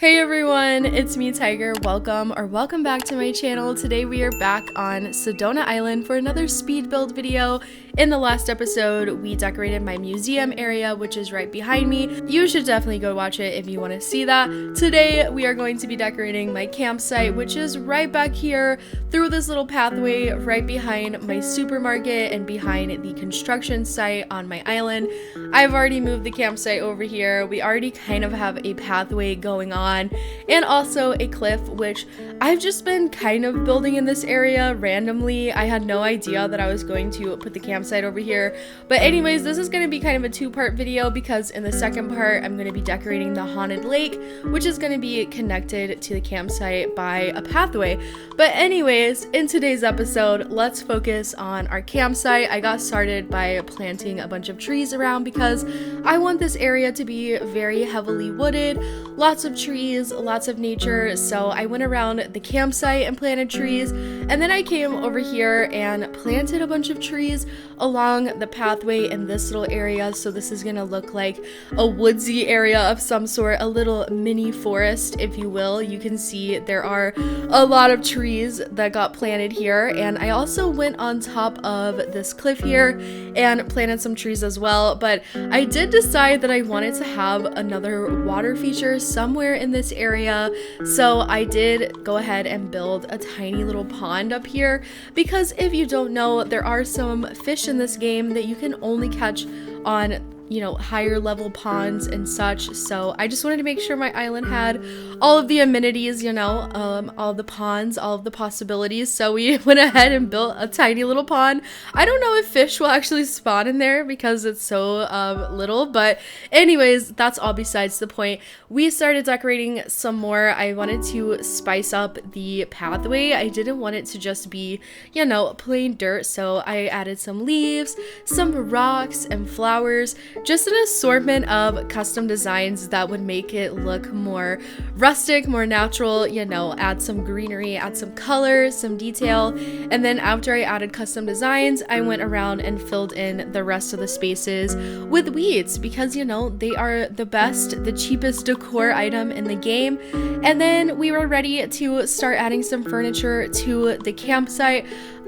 Hey everyone, it's me Tiger. Welcome back to my channel. Today we are back on Sedona Island for another speed build video. In the last episode, we decorated my museum area, which is right behind me. You should definitely go watch it if you want to see that. Today we are going to be decorating my campsite, which is right back here through this little pathway right behind my supermarket and behind the construction site on my island. I've already moved the campsite over here. We already kind of have a pathway going on and also a cliff, which I've just been kind of building in this area randomly. I had no idea that I was going to put the campsite over here, but anyways, this is going to be kind of a two-part video because in the second part I'm going to be decorating the haunted lake, which is going to be connected to the campsite by a pathway. But anyways, in today's episode, let's focus on our campsite. I got started by planting a bunch of trees around because I want this area to be very heavily wooded, lots of trees, lots of nature. So I went around the campsite and planted trees, and then I came over here and planted a bunch of trees along the pathway in this little area. So this is gonna look like a woodsy area of some sort, a little mini forest, if you will. You can see there are a lot of trees that got planted here, and I also went on top of this cliff here and planted some trees as well. But I did decide that I wanted to have another water feature somewhere in this area, so I did go ahead and build a tiny little pond up here because if you don't know, there are some fish in this game that you can only catch on higher level ponds and such. So I just wanted to make sure my island had all of the amenities, all the ponds, all of the possibilities. So we went ahead and built a tiny little pond. I don't know if fish will actually spawn in there because it's so little, but anyways, that's all besides the point. We started decorating some more. I wanted to spice up the pathway. I didn't want it to just be, plain dirt. So I added some leaves, some rocks and flowers, just an assortment of custom designs that would make it look more rustic, more natural, add some greenery, add some color, some detail. And then after I added custom designs, I went around and filled in the rest of the spaces with weeds because, they are the best, the cheapest decor item in the game. And then we were ready to start adding some furniture to the campsite.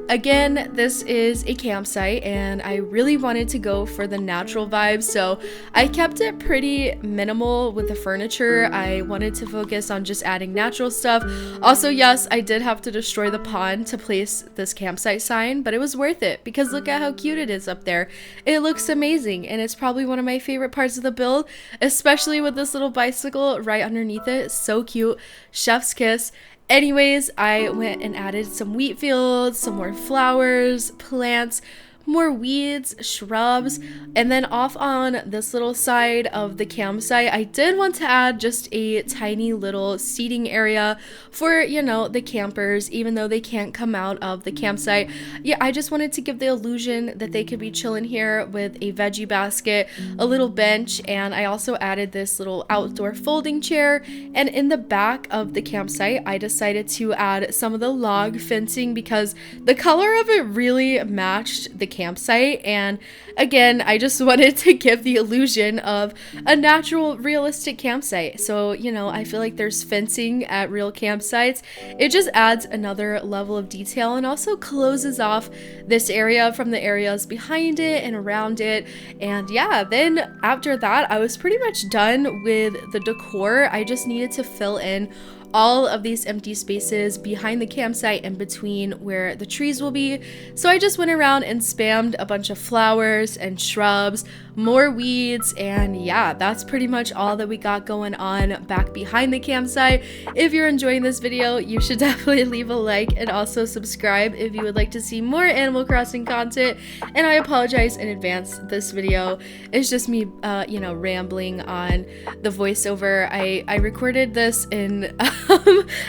Again, this is a campsite and I really wanted to go for the natural vibe, so I kept it pretty minimal with the furniture. I wanted to focus on just adding natural stuff. Also, yes, I did have to destroy the pond to place this campsite sign, but it was worth it because look at how cute it is up there. It looks amazing and it's probably one of my favorite parts of the build, especially with this little bicycle right underneath it. So cute. Chef's kiss. Anyways, I went and added some wheat fields, some more flowers, plants, more weeds, shrubs, and then off on this little side of the campsite, I did want to add just a tiny little seating area for, the campers, even though they can't come out of the campsite. Yeah, I just wanted to give the illusion that they could be chilling here with a veggie basket, a little bench, and I also added this little outdoor folding chair. And in the back of the campsite, I decided to add some of the log fencing because the color of it really matched the campsite, and again, I just wanted to give the illusion of a natural, realistic campsite. So, I feel like there's fencing at real campsites. It just adds another level of detail and also closes off this area from the areas behind it and around it. And yeah, then after that, I was pretty much done with the decor. I just needed to fill in all of these empty spaces behind the campsite and between where the trees will be. So I just went around and spammed a bunch of flowers and shrubs, more weeds, and yeah, that's pretty much all that we got going on back behind the campsite. If you're enjoying this video, you should definitely leave a like and also subscribe if you would like to see more Animal Crossing content. And I apologize in advance, this video is just me rambling on the voiceover. I recorded this in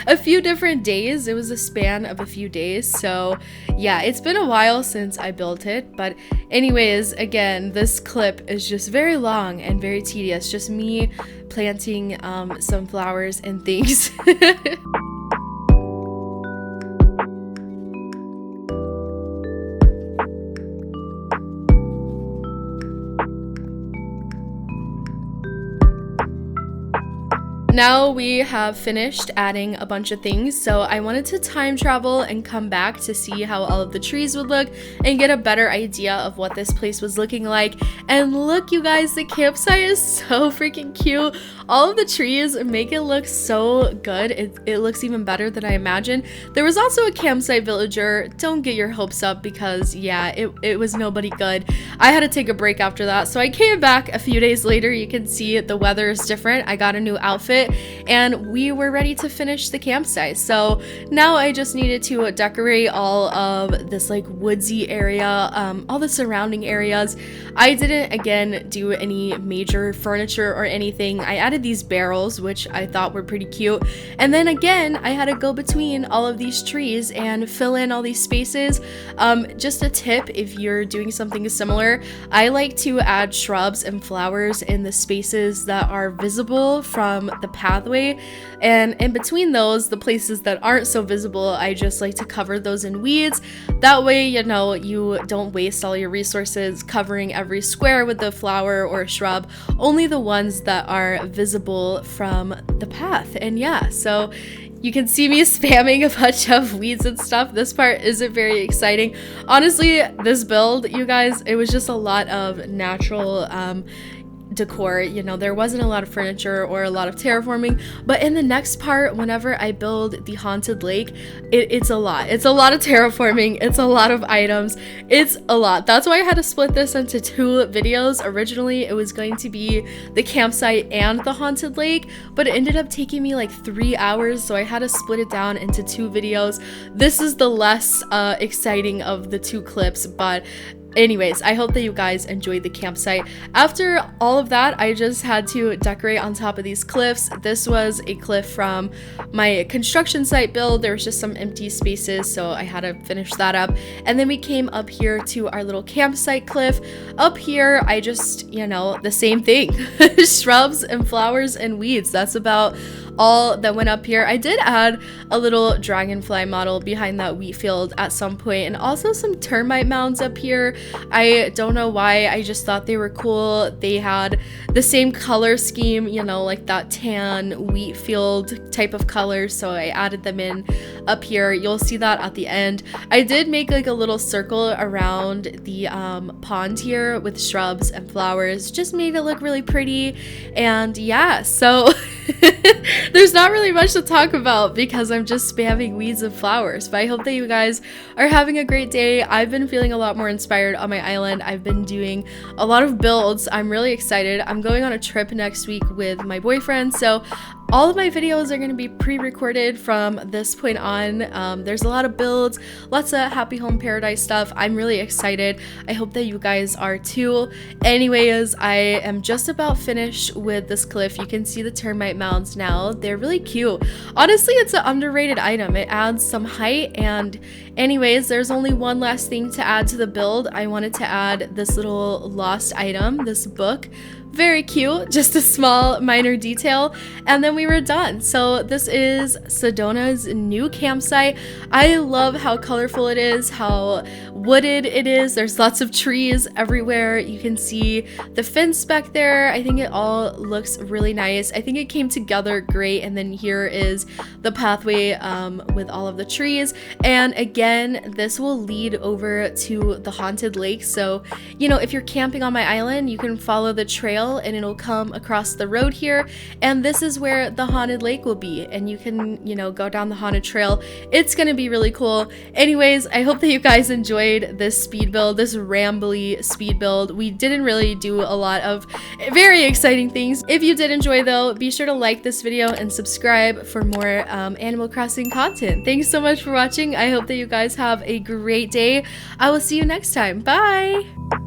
a few different days. It was a span of a few days, so yeah, it's been a while since I built it. But anyways, again, this clip is just very long and very tedious, just me planting some flowers and things. now we have finished adding a bunch of things, so I wanted to time travel and come back to see how all of the trees would look and get a better idea of what this place was looking like. And look, you guys, the campsite is so freaking cute. All of the trees make it look so good. It looks even better than I imagined. There was also a campsite villager. Don't get your hopes up because yeah, it was nobody good. I had to take a break after that, so I came back a few days later. You can see the weather is different. I got a new outfit and we were ready to finish the campsite. So now I just needed to decorate all of this like woodsy area, all the surrounding areas. I didn't again do any major furniture or anything. I added these barrels, which I thought were pretty cute, and then again I had to go between all of these trees and fill in all these spaces. Just a tip, if you're doing something similar, I like to add shrubs and flowers in the spaces that are visible from the pathway, and in between those, the places that aren't so visible, I just like to cover those in weeds. That way, you know, you don't waste all your resources covering every square with the flower or shrub, only the ones that are visible from the path. And yeah, so you can see me spamming a bunch of weeds and stuff. This part isn't very exciting. Honestly, this build, you guys, it was just a lot of natural decor. You know, there wasn't a lot of furniture or a lot of terraforming, but in the next part, whenever I build the haunted lake, it's a lot of terraforming, it's a lot of items, it's a lot. That's why I had to split this into 2 videos. Originally it was going to be the campsite and the haunted lake, but it ended up taking me like 3 hours, so I had to split it down into 2 videos. This is the less exciting of the 2 clips, but anyways, I hope that you guys enjoyed the campsite. After all of that, I just had to decorate on top of these cliffs. This was a cliff from my construction site build. There was just some empty spaces, so I had to finish that up. And then we came up here to our little campsite cliff. Up here, I just, you know, the same thing. Shrubs and flowers and weeds. That's about all that went up here. I did add a little dragonfly model behind that wheat field at some point, and also some termite mounds up here. I don't know why, I just thought they were cool. They had the same color scheme, you know, like that tan wheat field type of color, so I added them in up here. You'll see that at the end. I did make like a little circle around the pond here with shrubs and flowers, just made it look really pretty. And yeah, so there's not really much to talk about because I'm just spamming weeds and flowers, but I hope that you guys are having a great day. I've been feeling a lot more inspired on my island. I've been doing a lot of builds. I'm really excited. I'm going on a trip next week with my boyfriend, so all of my videos are going to be pre-recorded from this point on. There's a lot of builds, lots of happy home paradise stuff. I'm really excited. I hope that you guys are too. Anyways, I am just about finished with this cliff. You can see the termite mounds now. They're really cute. Honestly, it's an underrated item. It adds some height. And anyways, there's only one last thing to add to the build. I wanted to add this little lost item, this book. Very cute, just a small minor detail, and then we were done. So this is Sedona's new campsite. I love how colorful it is, how wooded it is. There's lots of trees everywhere. You can see the fence back there. I think it all looks really nice. I think it came together great. And then here is the pathway with all of the trees, and again, this will lead over to the haunted lake. So, you know, if you're camping on my island, you can follow the trail and it'll come across the road here, and this is where the haunted lake will be, and you can, you know, go down the haunted trail. It's gonna be really cool. Anyways, I hope that you guys enjoyed this speed build, this rambly speed build. We didn't really do a lot of very exciting things. If you did enjoy though, be sure to like this video and subscribe for more Animal Crossing content. Thanks so much for watching. I hope that you guys have a great day. I will see you next time. Bye!